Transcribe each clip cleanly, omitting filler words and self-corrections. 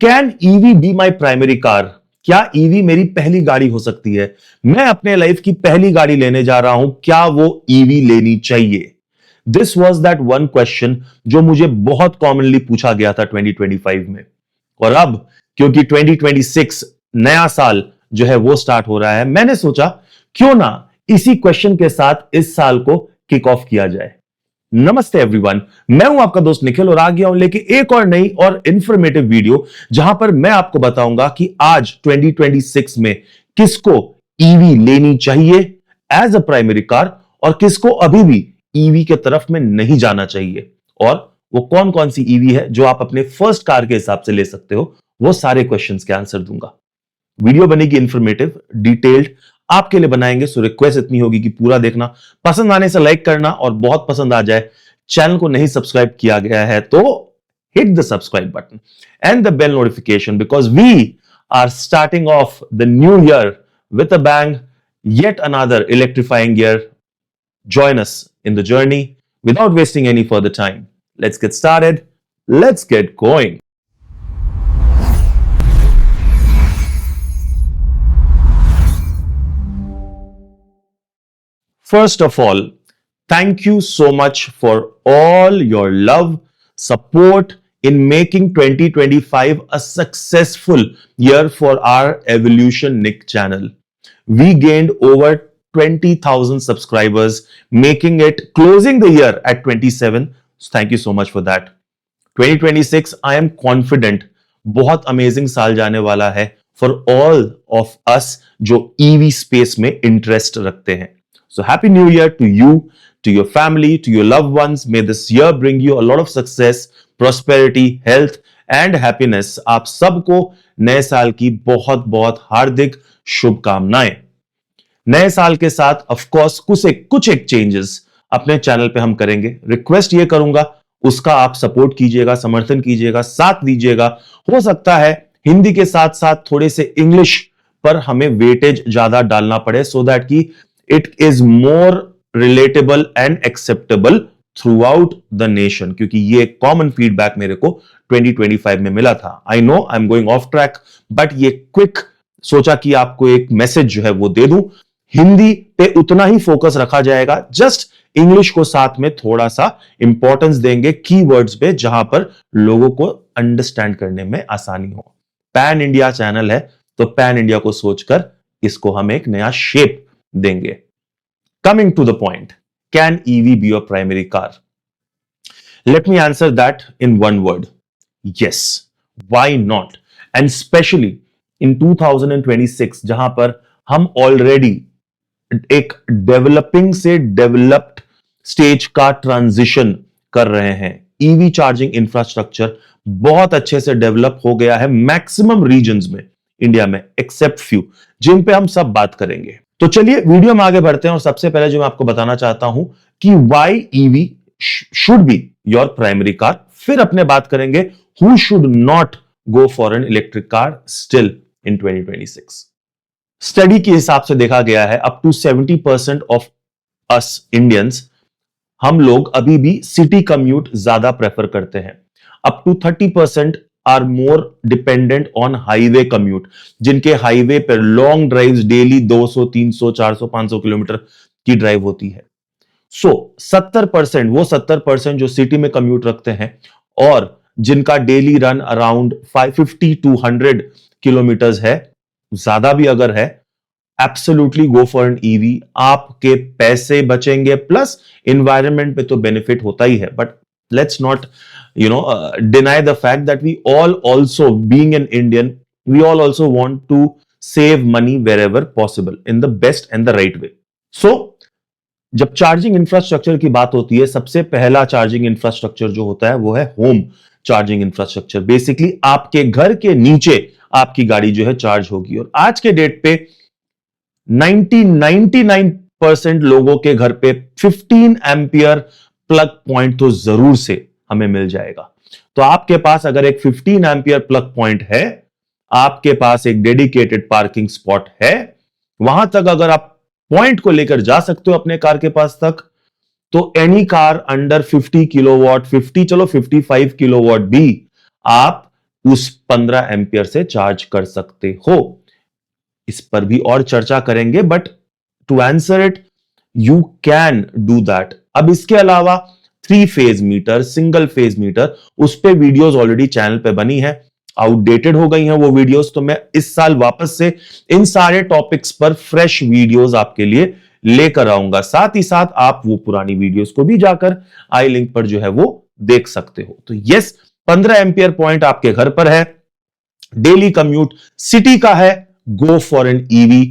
Can EV be my primary car? क्या EV मेरी पहली गाड़ी हो सकती है? मैं अपने लाइफ की पहली गाड़ी लेने जा रहा हूं, क्या वो ईवी लेनी चाहिए? This was that one question जो मुझे बहुत कॉमनली पूछा गया था 2025 में। और अब क्योंकि 2026 नया साल जो है वो स्टार्ट हो रहा है, मैंने सोचा क्यों ना इसी क्वेश्चन के साथ इस साल को किक ऑफ किया जाए। नमस्ते एवरीवन, मैं हूं आपका दोस्त निखिल और आ गया हूं लेके एक और नई और इंफॉर्मेटिव वीडियो जहां पर मैं आपको बताऊंगा कि आज 2026 में किसको ईवी लेनी चाहिए एज अ प्राइमरी कार और किसको अभी भी ईवी के तरफ में नहीं जाना चाहिए, और वो कौन कौन सी ईवी है जो आप अपने फर्स्ट कार के हिसाब से ले सकते हो। वो सारे क्वेश्चंस के आंसर दूंगा। वीडियो बनेगी इंफॉर्मेटिव, डिटेल्ड आपके लिए बनाएंगे, सो रिक्वेस्ट इतनी होगी कि पूरा देखना, पसंद आने से लाइक करना, और बहुत पसंद आ जाए, चैनल को नहीं सब्सक्राइब किया गया है तो hit the subscribe button and the bell notification, because we are starting off the new year with a bang, yet another electrifying year. Join us in the journey without wasting any further time. Let's get started. Let's get going. First of all, thank you so much for all your love, support in making 2025 a successful year for our Evolution Nick channel. We gained over 20,000 subscribers, making it closing the year at 27. So thank you so much for that. 2026, I am confident बहुत amazing साल जाने वाला है for all of us जो EV space में interest रखते हैं। So happy new year to you, to your family, to your loved ones. May this year bring you a lot of success, prosperity, health and happiness. आप सबको नए साल की बहुत बहुत हार्दिक शुभकामनाएं। नए साल के साथ ऑफ कोर्स कुछ एक चेंजेस अपने चैनल पे हम करेंगे। रिक्वेस्ट ये करूंगा उसका आप सपोर्ट कीजिएगा, समर्थन कीजिएगा, साथ दीजिएगा। हो सकता है हिंदी के साथ साथ थोड़े से इंग्लिश पर हमें वेटेज ज्यादा डालना पड़े, सो दैट कि it is more relatable and acceptable through out the nation, क्योंकि ये कॉमन फीडबैक मेरे को 2025 में मिला था। I know I am going of track, but ये क्विक सोचा कि आपको एक मैसेज जो है वो दे दूं। हिंदी पे उतना ही फोकस रखा जाएगा, जस्ट इंग्लिश को साथ में थोड़ा सा इंपॉर्टेंस देंगे कीवर्ड्स पे, जहां पर लोगों को अंडरस्टैंड करने में आसानी हो। पैन इंडिया चैनल है तो पैन इंडिया को सोचकर इसको हम एक नया शेप देंगे। Coming to the point, can EV be your primary car? Let me answer that in one word, yes. Why not? And specially in 2026 जहां पर हम ऑलरेडी एक डेवलपिंग से डेवलप्ड स्टेज का ट्रांजिशन कर रहे हैं। ईवी चार्जिंग इंफ्रास्ट्रक्चर बहुत अच्छे से डेवलप हो गया है मैक्सिमम रीजन्स में इंडिया में, एक्सेप्ट फ्यू, जिन पे हम सब बात करेंगे। तो चलिए वीडियो में आगे बढ़ते हैं, और सबसे पहले जो मैं आपको बताना चाहता हूं कि why EV should be your primary car. फिर अपने बात करेंगे who should not go for an electric car still in 2026। Study के हिसाब से देखा गया है up to 70% of us Indians, हम लोग अभी भी सिटी कम्यूट ज्यादा प्रेफर करते हैं। Up to 30% are more dependent on highway commute, जिनके हाईवे पर लॉन्ग ड्राइव्स डेली 200, 300, 400, 500 किलोमीटर की ड्राइव होती है। सो 70%, वो 70% जो सिटी में कम्यूट रखते हैं और जिनका daily run around 550 to 100 kilometres है, ज्यादा भी अगर है, absolutely go for N EV. आपके पैसे बचेंगे, प्लस एनवायरनमेंट पे तो बेनिफिट होता ही है। But let's not deny the fact that we all also, being an Indian, we all also want to save money wherever possible in the best and the right way. So जब charging infrastructure की बात होती है, सबसे पहला charging infrastructure जो होता है वो है होम चार्जिंग इंफ्रास्ट्रक्चर। बेसिकली आपके घर के नीचे आपकी गाड़ी जो है चार्ज होगी, और आज के डेट पे 99% लोगों के घर पे 15 एम्पियर प्लग पॉइंट तो जरूर से हमें मिल जाएगा। तो आपके पास अगर एक 15 एम्पियर प्लग पॉइंट है, आपके पास एक डेडिकेटेड पार्किंग स्पॉट है, वहां तक अगर आप पॉइंट को लेकर जा सकते हो अपने कार के पास तक, तो एनी कार अंडर 50 किलोवाट, 50 चलो 55 किलोवाट भी आप उस 15 एम्पियर से चार्ज कर सकते हो। इस पर भी और चर्चा करेंगे, but to answer it, you can do that. अब इसके अलावा 3 phase meter, single phase meter, उस पे वीडियोस ऑलरेडी चैनल पे बनी है, आउटडेटेड हो गई हैं वो वीडियोस, तो मैं इस साल वापस से इन सारे टॉपिक्स पर फ्रेश वीडियोस आपके लिए लेकर आऊंगा। साथ ही साथ आप वो पुरानी वीडियोस को भी जाकर आई लिंक पर जो है वो देख सकते हो। तो यस, 15 एम्पियर पॉइंट आपके घर पर है, डेली कम्यूट सिटी का है, गो for N EV,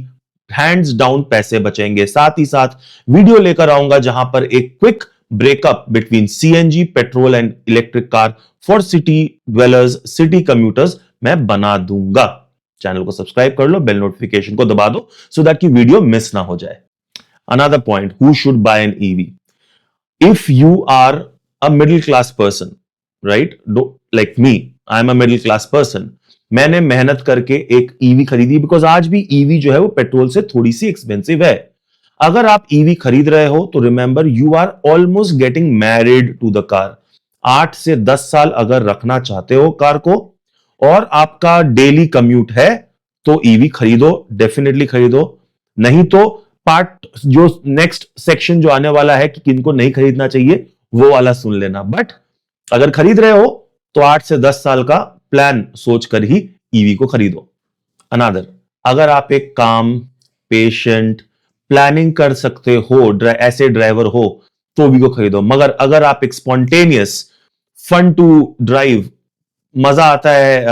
hands down पैसे बचेंगे। साथ ही साथ वीडियो लेकर आऊंगा जहां पर एक quick breakup between CNG, petrol and electric car for city dwellers, city commuters मैं बना दूंगा। चैनल को सब्सक्राइब कर लो, बेल नोटिफिकेशन को दबा दो सो दैट कि वीडियो मिस ना हो जाए। Another point, who should buy an EV? If you are a middle class person, right? Like me, I'm a middle class person. मैंने मेहनत करके एक ईवी खरीदी, बिकॉज आज भी ईवी जो है वो पेट्रोल से थोड़ी सी एक्सपेंसिव है। अगर आप ईवी खरीद रहे हो तो remember, you are almost getting married to the car. 8 से 10 साल अगर रखना चाहते हो कार को और आपका डेली कम्यूट है तो ईवी खरीदो, डेफिनेटली खरीदो। नहीं तो पार्ट जो नेक्स्ट सेक्शन जो आने वाला है कि किनको नहीं खरीदना चाहिए, वो वाला सुन लेना। बट अगर खरीद रहे हो तो 8 से 10 साल का प्लान सोचकर ही ईवी को खरीदो। अनादर, अगर आप एक काम, पेशेंट, प्लानिंग कर सकते हो, ऐसे ड्राइवर हो तो ईवी को खरीदो। मगर अगर आप एक स्पॉन्टेनियस, फन टू ड्राइव, मजा आता है,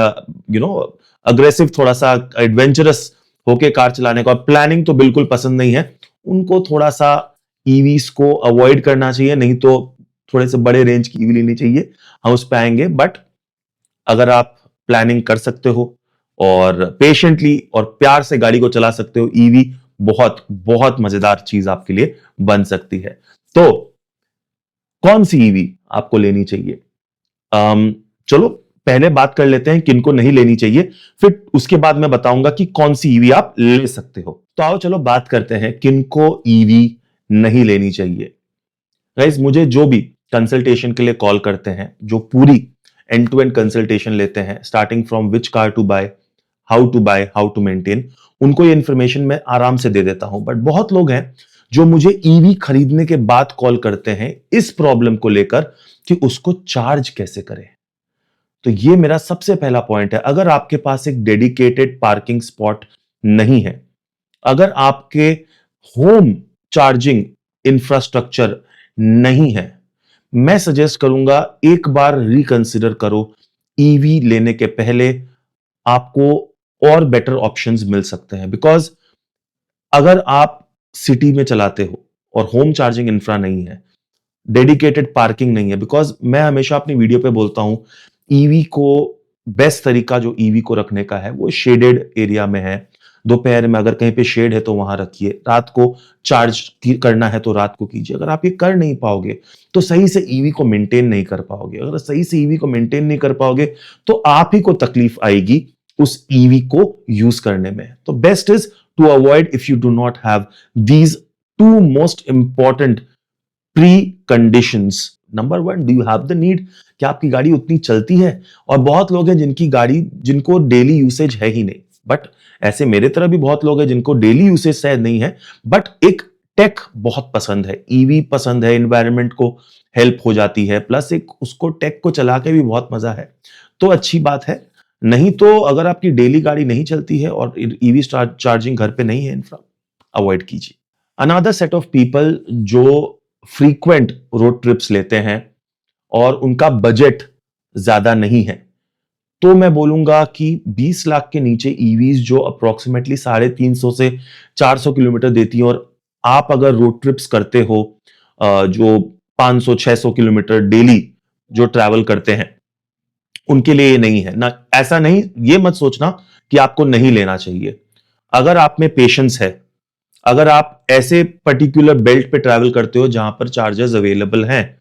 अग्रेसिव, थोड़ा सा एडवेंचरस होके कार चलाने का, प्लानिंग तो बिल्कुल पसंद नहीं है, उनको थोड़ा सा ईवीज को अवॉइड करना चाहिए। नहीं तो थोड़े से बड़े रेंज की ईवी लेनी चाहिए, हम उस पे आएंगे। बट अगर आप प्लानिंग कर सकते हो और पेशेंटली और प्यार से गाड़ी को चला सकते हो, ईवी बहुत बहुत मजेदार चीज आपके लिए बन सकती है। तो कौन सी ईवी आपको लेनी चाहिए? चलो पहले बात कर लेते हैं किनको नहीं लेनी चाहिए, फिर उसके बाद मैं बताऊंगा कि कौन सी ईवी आप ले सकते हो। तो आओ चलो बात करते हैं किनको ईवी नहीं लेनी चाहिए। गाइस, मुझे जो भी कंसल्टेशन के लिए कॉल करते हैं, जो पूरी एंड टू एंड कंसल्टेशन लेते हैं, starting from which car to buy, how to maintain, उनको ये इंफॉर्मेशन मैं आराम से दे देता हूं। बट बहुत लोग हैं जो मुझे ईवी खरीदने के बाद कॉल करते हैं इस प्रॉब्लम को लेकर कि उसको चार्ज कैसे करें। तो ये मेरा सबसे पहला पॉइंट है। अगर आपके पास एक डेडिकेटेड पार्किंग स्पॉट नहीं है, अगर आपके होम चार्जिंग इंफ्रास्ट्रक्चर नहीं है, मैं सजेस्ट करूंगा एक बार रिकंसिडर करो। ईवी लेने के पहले आपको और बेटर ऑप्शंस मिल सकते हैं। बिकॉज अगर आप सिटी में चलाते हो और होम चार्जिंग इंफ्रा नहीं है, डेडिकेटेड पार्किंग नहीं है, बिकॉज मैं हमेशा अपनी वीडियो पे बोलता हूं, ईवी को बेस्ट तरीका जो ईवी को रखने का है वो शेडेड एरिया में है। दोपहर में अगर कहीं पे शेड है तो वहां रखिए, रात को चार्ज करना है तो रात को कीजिए। अगर आप ये कर नहीं पाओगे तो सही से ईवी को मेंटेन नहीं कर पाओगे। अगर सही से ईवी को मेंटेन नहीं कर पाओगे तो आप ही को तकलीफ आएगी उस ईवी को यूज करने में। तो best is to avoid, if you do not have these two most important pre conditions. Number 1, do you have the need? क्या आपकी गाड़ी उतनी चलती है? और बहुत लोग हैं जिनको डेली यूसेज है ही नहीं। बट ऐसे मेरे तरह भी बहुत लोग हैं जिनको डेली यूसेज शायद नहीं है, बट एक टेक बहुत पसंद है, ईवी पसंद है, एनवायरनमेंट को हेल्प हो जाती है, प्लस एक उसको टेक को चला के भी बहुत मजा है, तो अच्छी बात है। नहीं तो अगर आपकी डेली गाड़ी नहीं चलती है और ईवी चार्जिंग घर पे नहीं है, इंफ्रा, अवॉइड कीजिए। अनदर सेट ऑफ पीपल जो फ्रीक्वेंट रोड ट्रिप्स लेते हैं और उनका बजट ज्यादा नहीं है, तो मैं बोलूंगा कि 20 लाख के नीचे ईवीज जो अप्रोक्सीमेटली 350 से 400 किलोमीटर देती हैं, और आप अगर रोड ट्रिप्स करते हो जो 500-600 किलोमीटर डेली जो ट्रैवल करते हैं, उनके लिए ये नहीं है ना। ऐसा नहीं, ये मत सोचना कि आपको नहीं लेना चाहिए। अगर आप में पेशेंस है, अगर आप ऐसे पर्टिकुलर बेल्ट पे ट्रैवल करते हो जहां पर चार्जर्स अवेलेबल हैं,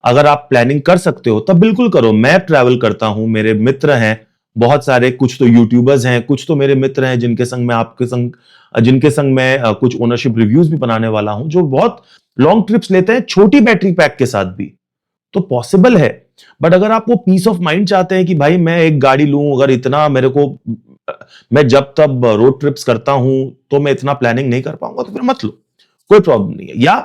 अगर आप प्लानिंग कर सकते हो तब बिल्कुल करो। मैं ट्रैवल करता हूं, मेरे मित्र हैं बहुत सारे, कुछ तो यूट्यूबर्स हैं, कुछ तो मेरे मित्र हैं जिनके संग मैं कुछ ओनरशिप रिव्यूज भी बनाने वाला हूं, जो बहुत लॉन्ग ट्रिप्स लेते हैं छोटी बैटरी पैक के साथ भी। तो पॉसिबल है बट अगर आप वो पीस ऑफ माइंड चाहते हैं कि भाई मैं एक गाड़ी लूं, अगर इतना मेरे को, मैं जब तब रोड ट्रिप्स करता हूं तो मैं इतना प्लानिंग नहीं कर पाऊंगा, तो फिर मत लो, कोई प्रॉब्लम नहीं है। या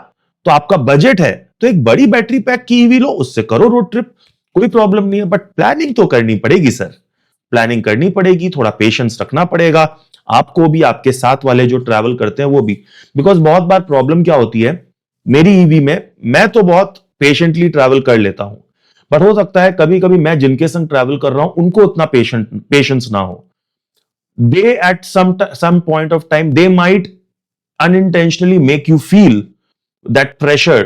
तो आपका बजट है तो एक बड़ी बैटरी पैक की ईवी लो, उससे करो रोड ट्रिप, कोई प्रॉब्लम नहीं है। बट प्लानिंग तो करनी पड़ेगी सर, प्लानिंग करनी पड़ेगी, थोड़ा पेशेंस रखना पड़ेगा आपको भी, आपके साथ वाले जो ट्रैवल करते हैं वो भी। बिकॉज बहुत बार प्रॉब्लम क्या होती है, मेरी ईवी में मैं तो बहुत पेशेंटली ट्रैवल कर लेता हूं, बट हो सकता है कभी कभी मैं जिनके संग ट्रैवल कर रहा हूं उनको उतना पेशेंस ना हो। दे eight some point of time they might unintentionally make you feel that pressure,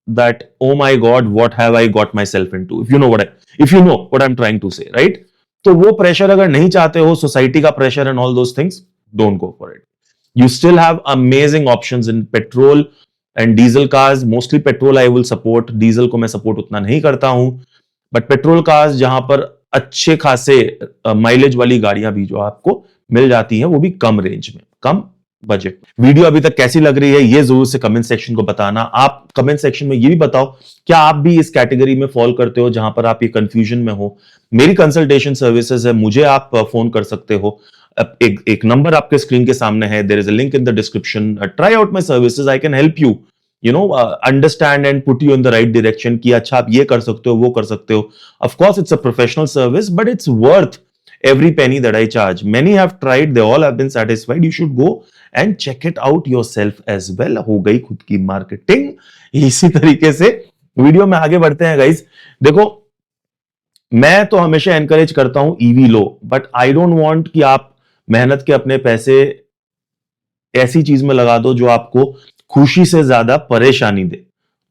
that oh my god what have I got myself into, if you know what I'm trying to say, right? तो वो pressure अगर नहीं चाहते हो, society का pressure and all those things, don't go for it. You still have amazing options in petrol and diesel cars. Mostly petrol I will support, diesel को मैं support उतना नहीं करता हूं, बट पेट्रोल कार्स जहां पर अच्छे खासे माइलेज वाली गाड़ियां भी जो आपको मिल जाती हैं, वो भी कम रेंज में, कम बजट। वीडियो अभी तक कैसी लग रही है ये जरूर से कमेंट सेक्शन को बताना। आप कमेंट सेक्शन में ये भी बताओ क्या आप भी इस कैटेगरी में फॉल करते हो जहां पर आप ये कंफ्यूजन में हो। मेरी कंसल्टेशन सर्विसेज है, मुझे आप फोन कर सकते हो। एक नंबर आपके स्क्रीन के सामने है, there is a link in the description. Try out my services, I can help you understand and put you in the right direction कि अच्छा आप ये कर सकते हो, वो कर सकते हो। Of course it's a professional service but it's worth every penny that I charge. Many have tried, they all have been satisfied. You should go and check it out yourself as well. हो गई खुद की marketing. इसी तरीके से video में आगे बढ़ते हैं गाइस। देखो मैं तो हमेशा एनकरेज करता हूं EV low, but I don't want कि आप मेहनत के अपने पैसे ऐसी चीज में लगा दो जो आपको खुशी से ज्यादा परेशानी दे।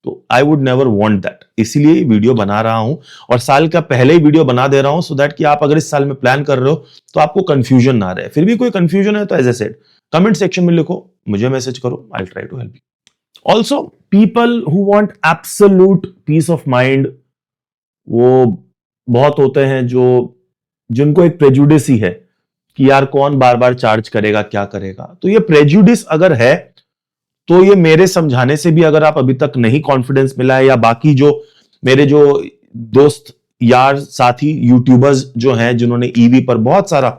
तो I would never want that, इसीलिए वीडियो बना रहा हूं और साल का पहले ही वीडियो बना दे रहा हूं, सो दैट कि आप अगर इस साल में प्लान कर रहे हो तो आपको कंफ्यूजन ना रहे। फिर भी कोई कंफ्यूजन है तो as I said comment section में लिखो, मुझे मैसेज करो, I try to help you. Also people who want absolute peace of mind, वो बहुत होते हैं जो जिनको एक प्रेजुडिस ही है कि यार कौन बार बार चार्ज करेगा, क्या करेगा। तो ये प्रेजुडिस अगर है तो ये मेरे समझाने से भी अगर आप अभी तक नहीं कॉन्फिडेंस मिला है, या बाकी जो मेरे जो दोस्त यार साथी यूट्यूबर्स जो हैं जिन्होंने ईवी पर बहुत सारा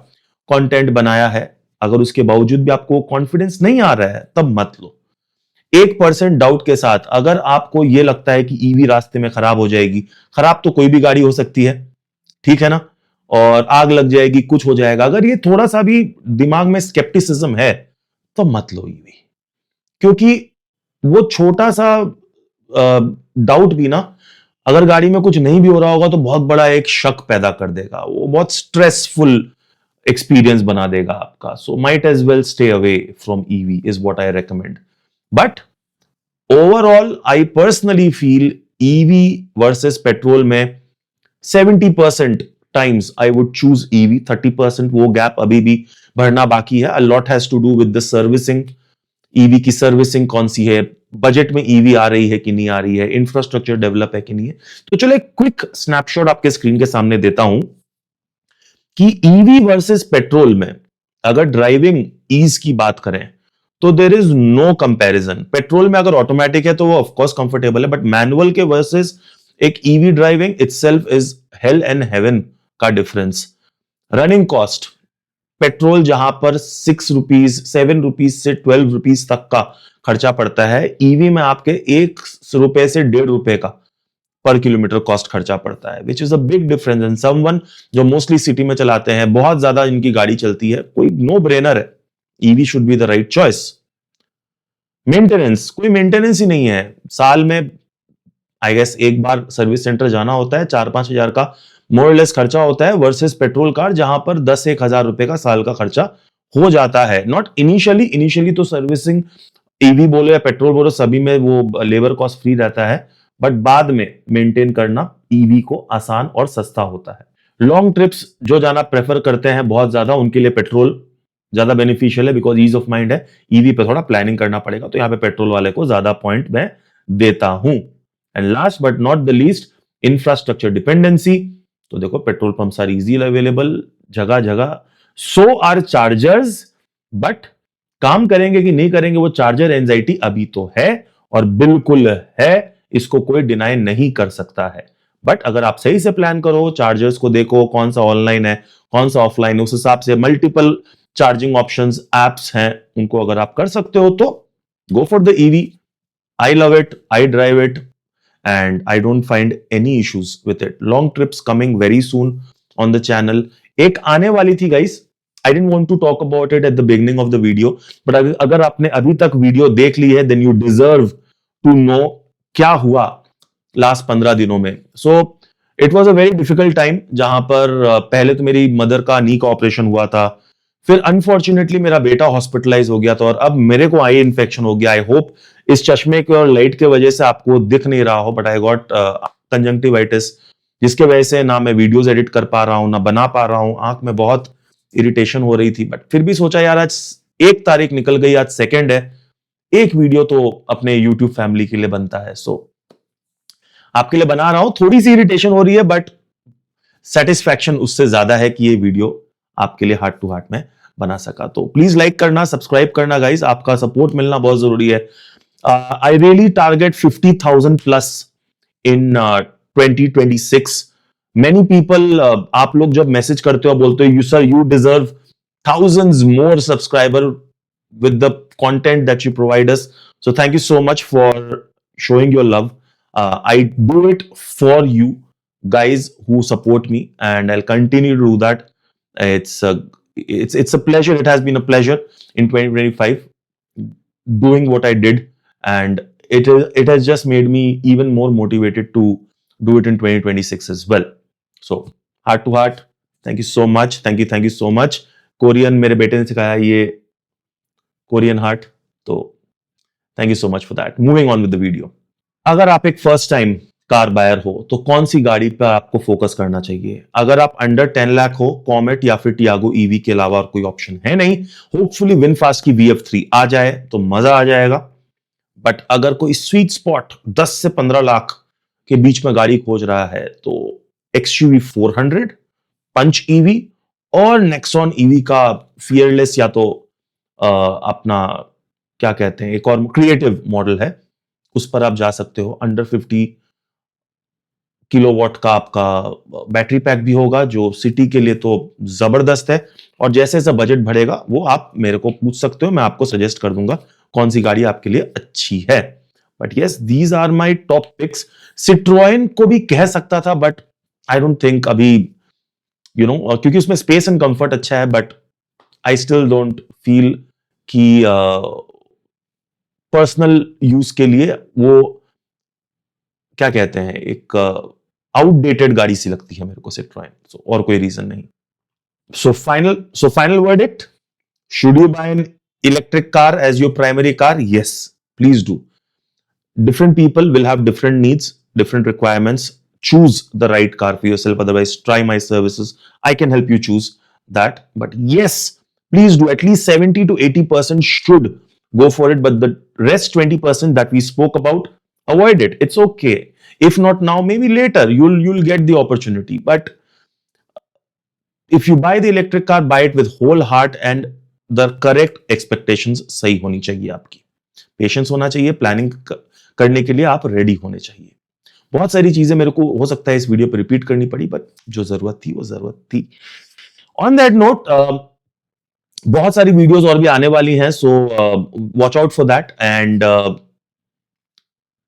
कंटेंट बनाया है, अगर उसके बावजूद भी आपको कॉन्फिडेंस नहीं आ रहा है तब मत लो। 1% डाउट के साथ अगर आपको यह लगता है कि ईवी रास्ते में खराब हो जाएगी, खराब तो कोई भी गाड़ी हो सकती है, ठीक है ना, और आग लग जाएगी, कुछ हो जाएगा, अगर ये थोड़ा सा भी दिमाग में स्केप्टिसिज्म है तो मत लो ईवी। क्योंकि वो छोटा सा डाउट भी ना, अगर गाड़ी में कुछ नहीं भी हो रहा होगा तो बहुत बड़ा एक शक पैदा कर देगा, वो बहुत स्ट्रेसफुल एक्सपीरियंस बना देगा आपका। So might as well stay away from EV is what I recommend. But overall I personally feel EV versus petrol में 70% times I would choose EV, 30% वो गैप अभी भी भरना बाकी है। A lot has to do with the servicing, EV की servicing कौन सी है, बजट में ईवी आ रही है कि नहीं आ रही है, इंफ्रास्ट्रक्चर डेवलप है कि नहीं है। तो चलो एक क्विक स्नैपशॉट आपके स्क्रीन के सामने देता हूं कि ईवी वर्सेस पेट्रोल में अगर ड्राइविंग ईज की बात करें तो there is no comparison. Petrol में अगर ऑटोमेटिक है तो वो ऑफकोर्स कंफर्टेबल है, बट मैनुअल के वर्सेस एक EV driving itself is hell and heaven का डिफरेंस। रनिंग कॉस्ट, पेट्रोल जहां पर 6 रुपीज 7 रुपीज से 12 रुपीज तक का खर्चा पड़ता है, ईवी में आपके 1 रुपए से 1.5 रुपए का पर किलोमीटर कॉस्ट खर्चा पड़ता है, which is a big difference. And someone जो मोस्टली सिटी में चलाते हैं, बहुत ज्यादा इनकी गाड़ी चलती है, कोई नो ब्रेनर है, EV should be the right choice. Maintenance, कोई मेंटेनेंस ही नहीं है, साल में आई गेस एक बार सर्विस सेंटर जाना होता है, 4-5 हजार का मोरलेस खर्चा होता है, वर्सेस पेट्रोल कार जहां पर 10-1 हजार रुपए का साल का खर्चा हो जाता है। नॉट इनिशियली तो सर्विसिंग ईवी बोलो या पेट्रोल बोलो सभी में वो लेबर कॉस्ट फ्री रहता है, बट बाद में मेंटेन करना ईवी को आसान और सस्ता होता है। लॉन्ग ट्रिप्स जो जाना प्रेफर करते हैं बहुत ज्यादा, उनके लिए पेट्रोल ज्यादा बेनिफिशियल है, बिकॉज ईज ऑफ माइंड है। ईवी पे थोड़ा प्लानिंग करना पड़ेगा, तो यहाँ पे पेट्रोल वाले को ज्यादा पॉइंट मैं देता हूं। And last but not the least, infrastructure dependency. तो देखो petrol pumps are easily available जगह जगह, सो आर चार्जर्स, बट काम करेंगे कि नहीं करेंगे वो चार्जर एंजाइटी अभी तो है, और बिल्कुल है, इसको कोई डिनाई नहीं कर सकता है। बट अगर आप सही से प्लान करो, चार्जर्स को देखो कौन सा ऑनलाइन है कौन सा ऑफलाइन है, उस हिसाब से मल्टीपल चार्जिंग ऑप्शंस एप्स हैं, उनको अगर आप कर सकते हो तो go for the EV. I love it, I drive it, and I don't find any issues with it. Long trips coming very soon on the channel. एक आने वाली थी guys. I didn't want to talk about it at the beginning of the video, but अगर आपने अभी तक video देख ली है, then you deserve to know क्या हुआ लास्ट 15 दिनों में. So it was a very difficult time जहां पर पहले तो मेरी मदर का नी का ऑपरेशन हुआ था, फिर अनफॉर्चुनेटली मेरा बेटा हॉस्पिटलाइज हो गया था, और अब मेरे को आई इन्फेक्शन हो गया. आई होप इस चश्मे के और लाइट के वजह से आपको दिख नहीं रहा हो, बट आई गॉट कंजंक्टिवाइटिस, जिसके वजह से ना मैं वीडियोस एडिट कर पा रहा हूं ना बना पा रहा हूं. आंख में बहुत इरिटेशन हो रही थी, बट फिर भी सोचा यार आज 1 तारीख निकल गई, आज 2 है, एक वीडियो तो अपने यूट्यूब फैमिली के लिए बनता है. सो आपके लिए बना रहा हूं. थोड़ी सी इरिटेशन हो रही है, बट सेटिस्फैक्शन उससे ज्यादा है कि ये वीडियो आपके लिए हार्ट टू हार्ट में बना सका. तो प्लीज लाइक करना, सब्सक्राइब करना गाइस, आपका सपोर्ट मिलना बहुत जरूरी है. I really target 50,000 plus in 2026. Many people, आप लोग जब मैसेज करते हो बोलते हो you sir you deserve thousands more subscriber with the content that you provide us. So thank you so much for showing your love. I do it for you guys who support me, and I'll continue to do that. It's a pleasure. It has been a pleasure in 2025 doing what I did, and it has just made me even more motivated to do it in 2026 as well. So heart to heart, thank you so much. Thank you so much. Korean मेरे बेटे ने सिखाया ये Korean heart, तो thank you so much for that. Moving on with the video. अगर आप एक first time car buyer हो तो कौन सी गाड़ी पर आपको फोकस करना चाहिए? अगर आप अंडर 10 लाख हो, कॉमेट या फिर टियागो ईवी के अलावा और कोई ऑप्शन है नहीं. होपफुली विनफास्ट की VF3 आ जाए तो मजा आ जाएगा. बट अगर कोई स्वीट स्पॉट 10 से 15 लाख के बीच में गाड़ी खोज रहा है तो XUV 400, पंच ईवी और नेक्सॉन ईवी का फियरलेस, या तो अपना क्या कहते हैं एक और क्रिएटिव मॉडल है, उस पर आप जा सकते हो. अंडर 50 किलोवाट का आपका बैटरी पैक भी होगा, जो सिटी के लिए तो जबरदस्त है. और जैसे जैसे बजट बढ़ेगा वो आप मेरे को पूछ सकते हो, मैं आपको सजेस्ट कर दूंगा कौन सी गाड़ी आपके लिए अच्छी है. But yes, these are my top picks. Citroen को भी कह सकता था, बट आई डोंट थिंक अभी क्योंकि उसमें स्पेस एंड कंफर्ट अच्छा है, but I still don't feel कि पर्सनल यूज के लिए वो क्या कहते हैं एक आउटडेटेड गाड़ी सी लगती है मेरे को सिट्रोएन. और कोई रीजन नहीं. So final verdict, should you buy an electric car as your primary car? Yes, please do. Different people will have different needs, different requirements. Choose the right car for yourself. Otherwise, try my services. I can help you choose that. But yes, please do. At least 70 to 80% should go for it. But the rest 20% that we spoke about, avoid it. It's okay. If not now, maybe later you'll get the opportunity. But if you buy the electric car, buy it with whole heart and the correct expectations. सही होनी चाहिए आपकी. Patience होना चाहिए. Planning करने के लिए आप रेडी होने चाहिए. बहुत सारी चीजें मेरे को हो सकता है इस वीडियो पर रिपीट करनी पड़ी, बट जो जरूरत थी वो जरूरत थी. ऑन दैट नोट, बहुत सारी वीडियोस और भी आने वाली हैं, so watch out for that. And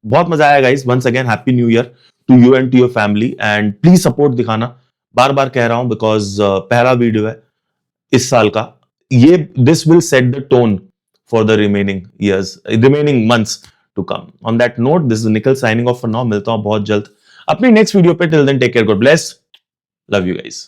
बहुत मजा आया guys. Once again happy new year to you and to your family, and please support दिखाना. बार बार कह रहा हूं बिकॉज पहला वीडियो है इस साल का. ये this will set the tone for the remaining months to come. On that note, this is Nikhil signing off for now. मिलता हूं बहुत जल्द अपनी नेक्स्ट वीडियो पे. Till then, take care, God bless, love you guys.